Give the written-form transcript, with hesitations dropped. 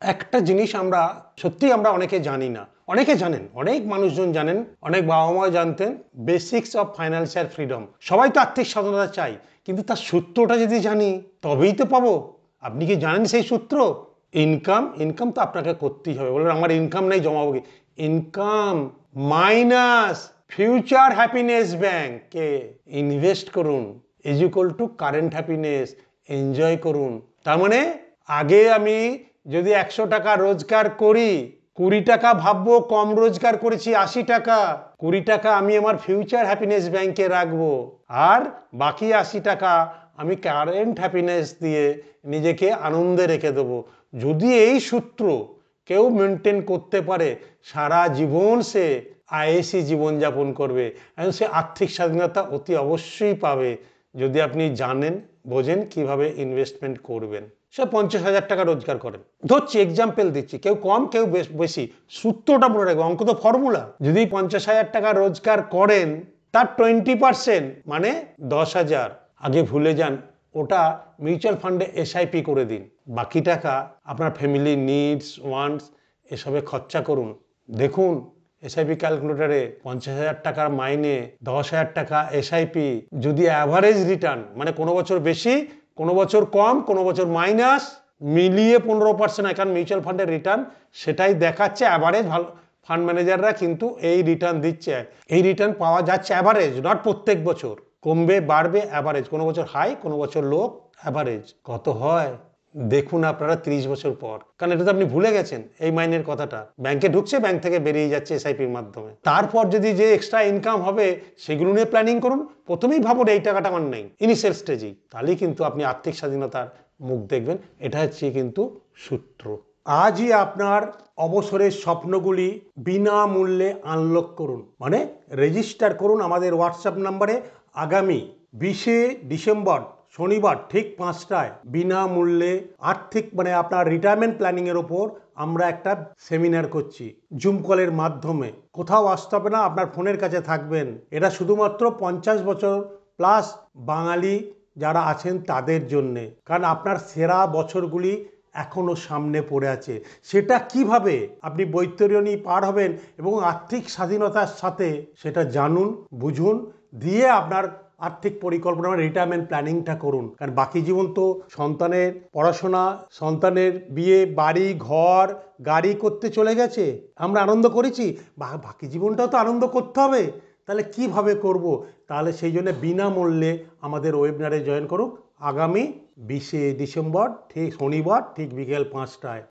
একটা জিনিস আমরা সত্যিই আমরা অনেকে জানি না, অনেকে জানেন, অনেক মানুষজন জানেন, অনেক বাবা মা জানতেন, বেসিক্স অফ ফাইন্যান্সিয়াল ফ্রিডম। সবাই তো আর্থিক স্বাধীনতা চাই, কিন্তু তার সূত্রটা যদি জানি তবেই তো পাবো। আপনি কি জানেন সেই সূত্র? ইনকাম, ইনকাম তো আপনাকে করতেই হবে। বলবেন আমার ইনকাম নেই, জমাবো কি? ইনকাম মাইনাস ফিউচার হ্যাপিনেস ব্যাংকে ইনভেস্ট করুন is equal to current happiness. Enjoy করুন। তার মানে আগে আমি যদি 100 টাকা রোজগার করি, 20 টাকা ভাববো কম রোজগার করেছি, 80 টাকা, 20 টাকা আমি আমার ফিউচার হ্যাপিনেস ব্যাংকে রাখবো, আর বাকি 80 টাকা আমি কারেন্ট হ্যাপিনেস দিয়ে নিজেকে আনন্দে রেখে দেবো। যদি এই সূত্র কেউ মেনটেন করতে পারে, সারা জীবন সে আয়েসি জীবনযাপন করবে এবং সে আর্থিক স্বাধীনতা অতি অবশ্যই পাবে, যদি আপনি জানেন বোঝেন কিভাবে ইনভেস্টমেন্ট করবেন। সে 50,000 টাকা রোজগার করেন, ধরছি, এক্সাম্পল দিচ্ছি, কেউ কম কেউ বেশি, সূত্রটা মনে রাখবে, অঙ্ক তো ফর্মুলা। যদি 50,000 টাকা রোজগার করেন, তার 20% মানে 10,000 আগে ভুলে যান, ওটা মিউচুয়াল ফান্ডে এসআইপি করে দিন। বাকি টাকা আপনার ফ্যামিলি নিডস, ওয়ান্টস এসবে খরচা করুন। দেখুন এসআইপি ক্যালকুলেটারে 50,000 টাকার মাইনে 10,000 টাকা এসআইপি, যদি অ্যাভারেজ রিটার্ন, মানে কোনো বছর বেশি, কোনো বছর কম, কোনো বছর মাইনাস, মিলিয়ে 15% হয়, কারণ মিউচুয়াল ফান্ডের রিটার্ন সেটাই দেখাচ্ছে অ্যাভারেজ। ভালো ফান্ড ম্যানেজাররা কিন্তু এই রিটার্ন দিচ্ছে, এই রিটার্ন পাওয়া যাচ্ছে অ্যাভারেজ, নট প্রত্যেক বছর, কমবে বাড়বে অ্যাভারেজ, কোনো বছর হাই কোনো বছর লো, অ্যাভারেজ কত হয় দেখুন আপনারা 30 বছর পর। কারণ এটা তো আপনি ভুলে গেছেন, এই মাইনের কথাটা। ব্যাংকে ঢুকছে, ব্যাংক থেকে বেরিয়ে যাচ্ছে এসআইপির মাধ্যমে। তারপর যদি যে এক্সট্রা ইনকাম হবে সেগুলো নিয়ে প্ল্যানিং করুন। প্রথমেই ভাবুন এই টাকাটা আমার নেই, ইনিশিয়াল স্টেজেই, তাহলেই কিন্তু আপনি আর্থিক স্বাধীনতার মুখ দেখবেন। এটা হচ্ছে কিন্তু সূত্র। আজই আপনার অবসরের স্বপ্নগুলি বিনামূল্যে আনলক করুন, মানে রেজিস্টার করুন আমাদের হোয়াটসঅ্যাপ নাম্বারে। আগামী 20শে ডিসেম্বর শনিবার ঠিক 5টায় বিনামূল্যে আর্থিক মানে আপনার রিটায়ারমেন্ট প্ল্যানিংয়ের ওপর আমরা একটা সেমিনার করছি জুম কলের মাধ্যমে। কোথাও আসতে হবে না, আপনার ফোনের কাছে থাকবেন। এটা শুধুমাত্র 50 বছর প্লাস বাঙালি যারা আছেন তাদের জন্যে, কারণ আপনার সেরা বছরগুলি এখনো সামনে পড়ে আছে। সেটা কিভাবে আপনি বৈতরণী পার হবেন এবং আর্থিক স্বাধীনতার সাথে সেটা জানুন, বুঝুন, দিয়ে আপনার আর্থিক পরিকল্পনা রিটায়ারমেন্ট প্ল্যানিংটা করুন। কারণ বাকি জীবন তো সন্তানের পড়াশোনা, সন্তানের বিয়ে, বাড়ি ঘর গাড়ি করতে চলে গেছে, আমরা আনন্দ করেছি, বাকি জীবনটাও তো আনন্দ করতে হবে। তাহলে কিভাবে করব? তাহলে সেই জন্য বিনামূল্যে আমাদের ওয়েবিনারে জয়েন করুক আগামী 20শে ডিসেম্বর ঠিক শনিবার ঠিক বিকেল 5টায়।